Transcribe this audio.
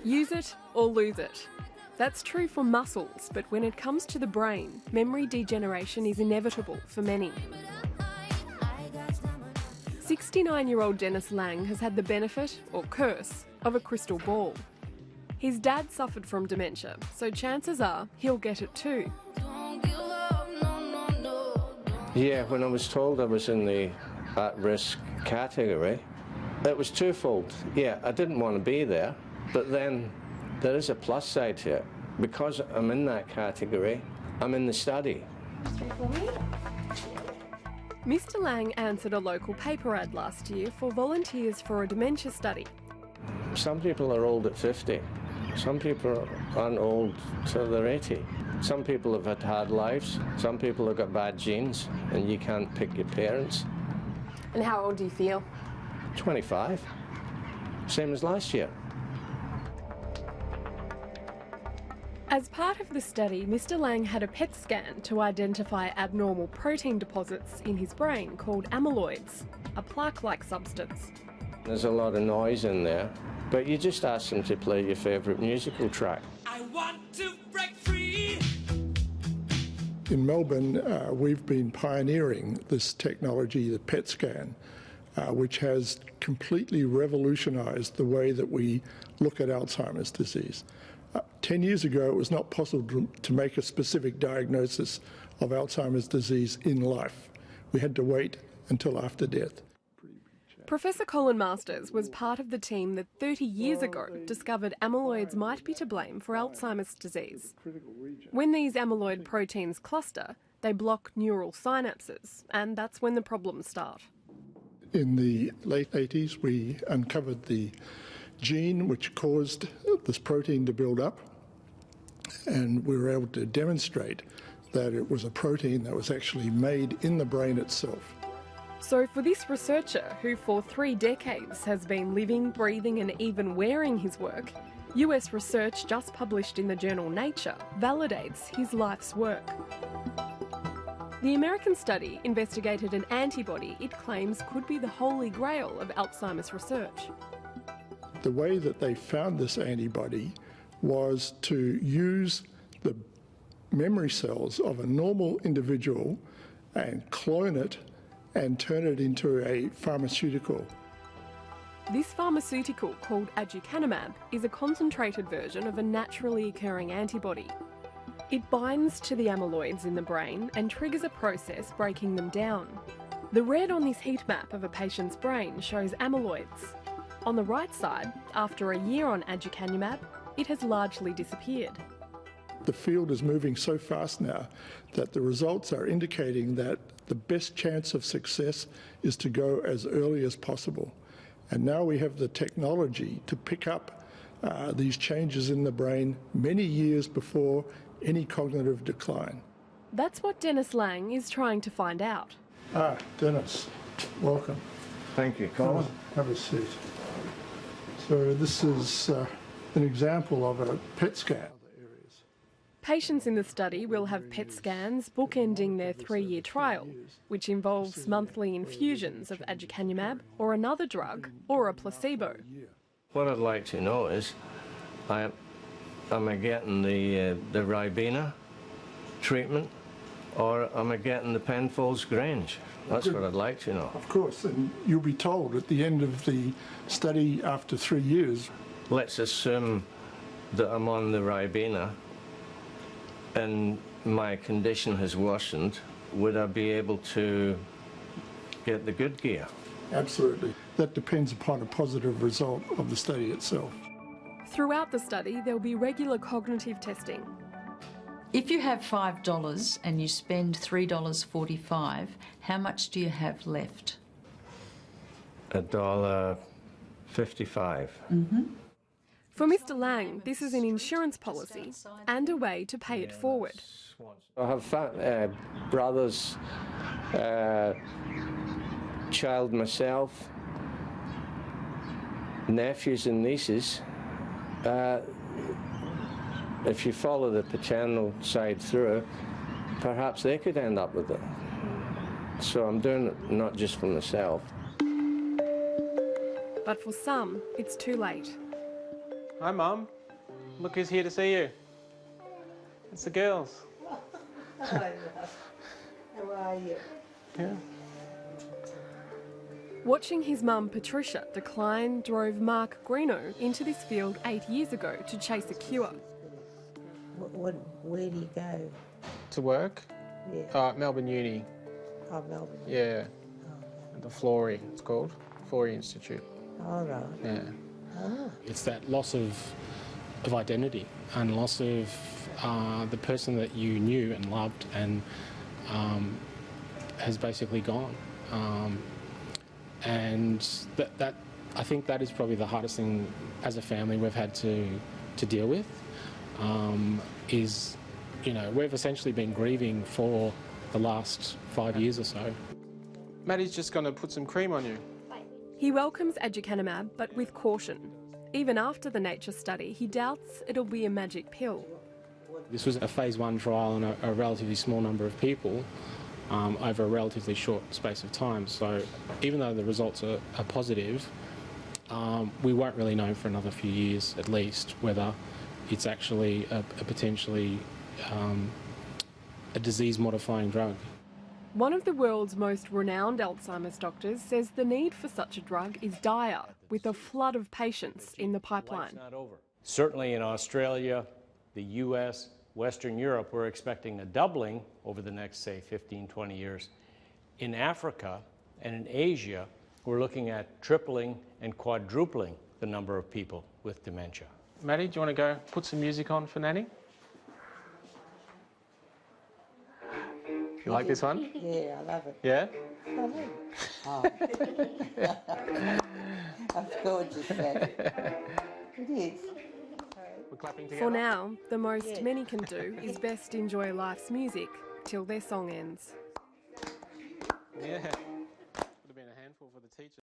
Use it or lose it. That's true for muscles, but when it comes to the brain, memory degeneration is inevitable for many. 69-year-old Dennis Lang has had the benefit, or curse, of a crystal ball. His dad suffered from dementia, so chances are he'll get it too. Yeah, when I was told I was in the at-risk category, it was twofold. Yeah, I didn't want to be there, but then there is a plus side to it. Because I'm in that category, I'm in the study. Mr. Lang answered a local paper ad last year for volunteers for a dementia study. Some people are old at 50. Some people aren't old till they're 80. Some people have had hard lives. Some people have got bad genes, and you can't pick your parents. And how old do you feel? 25. Same as last year. As part of the study, Mr. Lang had a PET scan to identify abnormal protein deposits in his brain called amyloids, a plaque-like substance. There's a lot of noise in there, but you just ask them to play your favourite musical track. I want to break free. In Melbourne, we've been pioneering this technology, the PET scan, which has completely revolutionised the way that we look at Alzheimer's disease. 10 years ago, it was not possible to make a specific diagnosis of Alzheimer's disease in life. We had to wait until after death. Professor Colin Masters was part of the team that 30 years ago discovered amyloids might be to blame for Alzheimer's disease. When these amyloid proteins cluster, they block neural synapses, and that's when the problems start. In the late 80s, we uncovered the gene which caused this protein to build up, and we were able to demonstrate that it was a protein that was actually made in the brain itself. So for this researcher, who for 3 decades has been living, breathing and even wearing his work, US research just published in the journal Nature validates his life's work. The American study investigated an antibody it claims could be the holy grail of Alzheimer's research. The way that they found this antibody was to use the memory cells of a normal individual and clone it and turn it into a pharmaceutical. This pharmaceutical, called aducanumab, is a concentrated version of a naturally occurring antibody. It binds to the amyloids in the brain and triggers a process breaking them down. The red on this heat map of a patient's brain shows amyloids. On the right side, after a year on aducanumab, it has largely disappeared. The field is moving so fast now that the results are indicating that the best chance of success is to go as early as possible. And now we have the technology to pick up these changes in the brain many years before any cognitive decline. That's what Dennis Lang is trying to find out. Dennis, welcome. Thank you, Colin. Have a seat. So this is an example of a PET scan. Patients in the study will have PET scans bookending their 3-year trial, which involves monthly infusions of aducanumab or another drug or a placebo. What I'd like to know is, am I getting the Ribena treatment, or am I getting the Penfolds Grange? That's what I'd like to know. Of course, and you'll be told at the end of the study after 3 years. Let's assume that I'm on the Ribena and my condition has worsened. Would I be able to get the good gear? Absolutely. That depends upon a positive result of the study itself. Throughout the study, there'll be regular cognitive testing. If you have $5 and you spend $3.45, how much do you have left? $1.55. Mm-hmm. For Mr. Lang, this is an insurance policy and a way to pay it forward. I have brothers, child myself, nephews and nieces. If you follow the paternal side through, perhaps they could end up with it. So I'm doing it not just for myself. But for some, it's too late. Hi, Mum. Look who's here to see you. It's the girls. Hello, love. How are you? Yeah. Watching his mum Patricia decline drove Mark Greeno into this field 8 years ago to chase a cure. Where do you go? To work? Yeah. Melbourne Uni. Oh, Melbourne. Yeah. At the Florey, it's called. Florey Institute. All right. Yeah. Oh. It's that loss of identity and loss of the person that you knew and loved and has basically gone. And that I think that is probably the hardest thing as a family we've had to deal with. Is, you know, we've essentially been grieving for the last 5 years or so. Maddie's just going to put some cream on you. He welcomes aducanumab, but with caution. Even after the nature study, he doubts it'll be a magic pill. This was a phase 1 trial on a relatively small number of people over a relatively short space of time. So even though the results are positive, we won't really know for another few years at least whether it's actually a potentially a disease-modifying drug. One of the world's most renowned Alzheimer's doctors says the need for such a drug is dire, with a flood of patients in the pipeline. Certainly in Australia, the US, Western Europe, we're expecting a doubling over the next, say, 15, 20 years. In Africa and in Asia, we're looking at tripling and quadrupling the number of people with dementia. Maddie, do you want to go put some music on for Nanny? You like this one? Yeah, I love it. Yeah? I love it. Oh. Of course you said. It is. We're clapping together. For now, the most many can do is best enjoy life's music till their song ends. Yeah. Would have been a handful for the teacher.